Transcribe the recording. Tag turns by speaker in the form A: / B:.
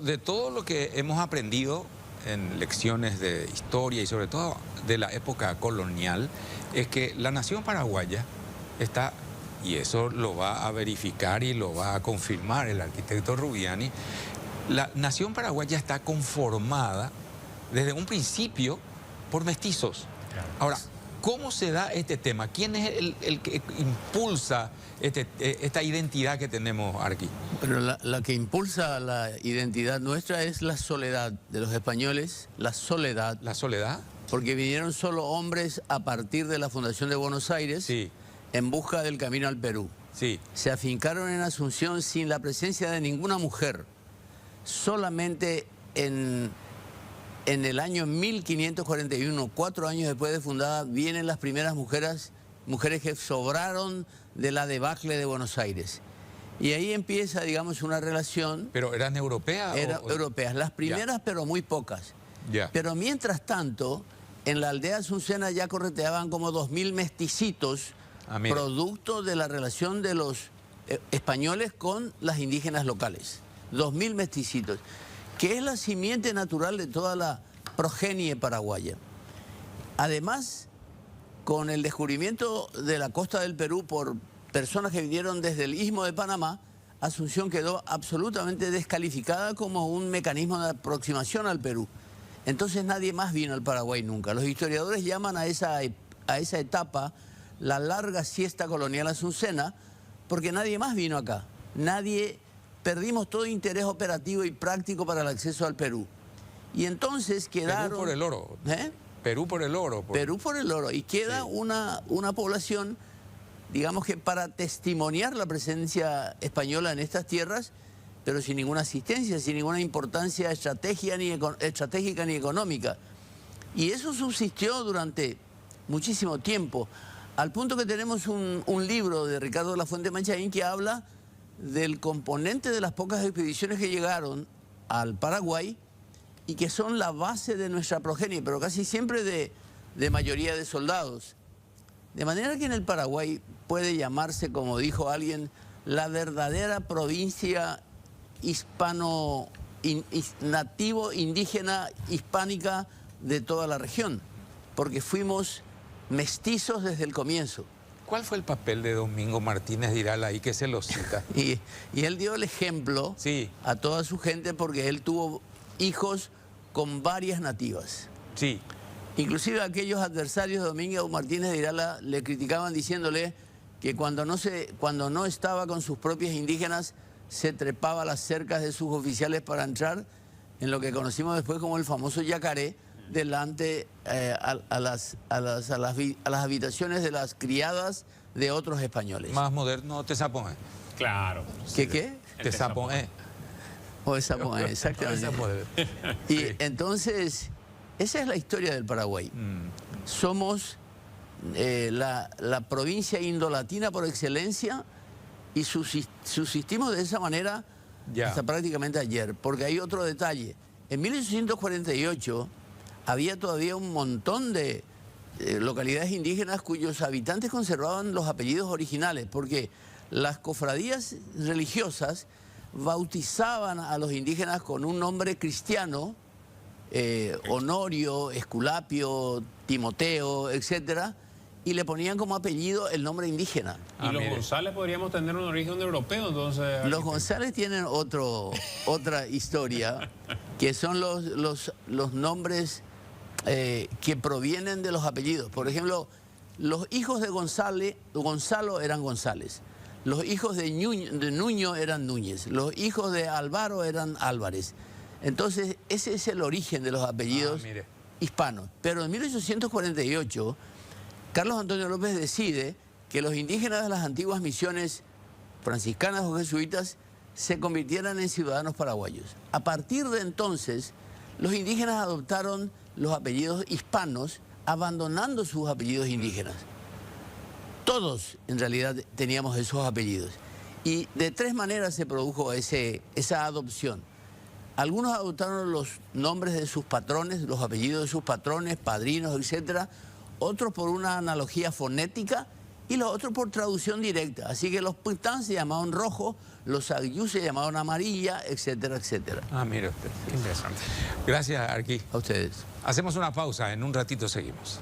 A: De todo lo que hemos aprendido en lecciones de historia y sobre todo de la época colonial, es que la nación paraguaya está, y eso lo va a verificar y lo va a confirmar el arquitecto Rubiani, la nación paraguaya está conformada desde un principio por mestizos. Ahora, ¿cómo se da este tema? ¿Quién es el que impulsa esta identidad que tenemos aquí?
B: Pero la que impulsa la identidad nuestra es la soledad de los españoles, la soledad.
A: ¿La soledad?
B: Porque vinieron solo hombres a partir de la fundación de Buenos Aires,
A: Sí.
B: en busca del camino al Perú.
A: Sí.
B: Se afincaron en Asunción sin la presencia de ninguna mujer. Solamente en el año 1541, 4 años después de fundada, vienen las primeras mujeres que sobraron de la debacle de Buenos Aires. Y ahí empieza, digamos, una relación.
A: ¿Pero eran europeas?
B: Europeas, las primeras, pero muy pocas.
A: Ya.
B: Pero mientras tanto, en la aldea azucena ya correteaban como 2000 mesticitos, producto de la relación de los españoles con las indígenas locales. 2000 mesticitos, que es la simiente natural de toda la progenie paraguaya. Además, con el descubrimiento de la costa del Perú por personas que vinieron desde el Istmo de Panamá, Asunción quedó absolutamente descalificada como un mecanismo de aproximación al Perú. Entonces nadie más vino al Paraguay nunca. Los historiadores llaman a esa etapa la larga siesta colonial azucena, porque nadie más vino acá. Perdimos todo interés operativo y práctico para el acceso al Perú. Y entonces quedaron...
A: Perú por el oro.
B: ¿Eh?
A: Perú por el oro.
B: Perú por el oro. Y queda
A: sí.
B: una población, digamos que para testimoniar la presencia española en estas tierras, pero sin ninguna asistencia, sin ninguna importancia estratégica ni económica. Y eso subsistió durante muchísimo tiempo, al punto que tenemos un libro de Ricardo de la Fuente Manchaín que habla del componente de las pocas expediciones que llegaron al Paraguay y que son la base de nuestra progenie, pero casi siempre de mayoría de soldados. De manera que en el Paraguay puede llamarse, como dijo alguien, la verdadera provincia nativo, indígena, hispánica de toda la región, porque fuimos mestizos desde el comienzo.
A: ¿Cuál fue el papel de Domingo Martínez de Irala ahí que se lo cita?
B: y él dio el ejemplo
A: sí.
B: a toda su gente porque él tuvo hijos con varias nativas.
A: Sí.
B: Inclusive aquellos adversarios de Domingo Martínez de Irala le criticaban diciéndole que cuando no estaba con sus propias indígenas se trepaba a las cercas de sus oficiales para entrar en lo que conocimos después como el famoso yacaré, delante a las habitaciones de las criadas de otros españoles.
A: Más moderno, Tesapoé.
C: Claro.
B: ¿Qué?
A: Tesapoé.
B: O Tesapoé, exactamente. Y entonces, esa es la historia del Paraguay. Somos la provincia indolatina por excelencia y subsistimos de esa manera hasta prácticamente ayer. Porque hay otro detalle. En 1848... había todavía un montón de localidades indígenas cuyos habitantes conservaban los apellidos originales, porque las cofradías religiosas bautizaban a los indígenas con un nombre cristiano, Honorio, Esculapio, Timoteo, etcétera, y le ponían como apellido el nombre indígena.
C: ¿Y los González podríamos tener un origen europeo, entonces?
B: Los González tienen otra historia, que son los nombres que provienen de los apellidos. Por ejemplo, los hijos de Gonzalo eran González, los hijos de Nuño eran Núñez, los hijos de Álvaro eran Álvarez. Entonces, ese es el origen de los apellidos hispanos. Pero en 1848, Carlos Antonio López decide que los indígenas de las antiguas misiones franciscanas o jesuitas se convirtieran en ciudadanos paraguayos. A partir de entonces, los indígenas adoptaron los apellidos hispanos, abandonando sus apellidos indígenas. Todos, en realidad, teníamos esos apellidos. Y de 3 maneras se produjo esa adopción. Algunos adoptaron los nombres de sus patrones, los apellidos de sus patrones, padrinos, etc. Otros por una analogía fonética y los otros por traducción directa. Así que los Pután se llamaban rojo, los Agyú se llamaban amarilla, etcétera, etcétera.
A: Ah, mire usted.
C: Interesante.
A: Gracias, Arqui.
B: A ustedes.
A: Hacemos una pausa, en un ratito seguimos.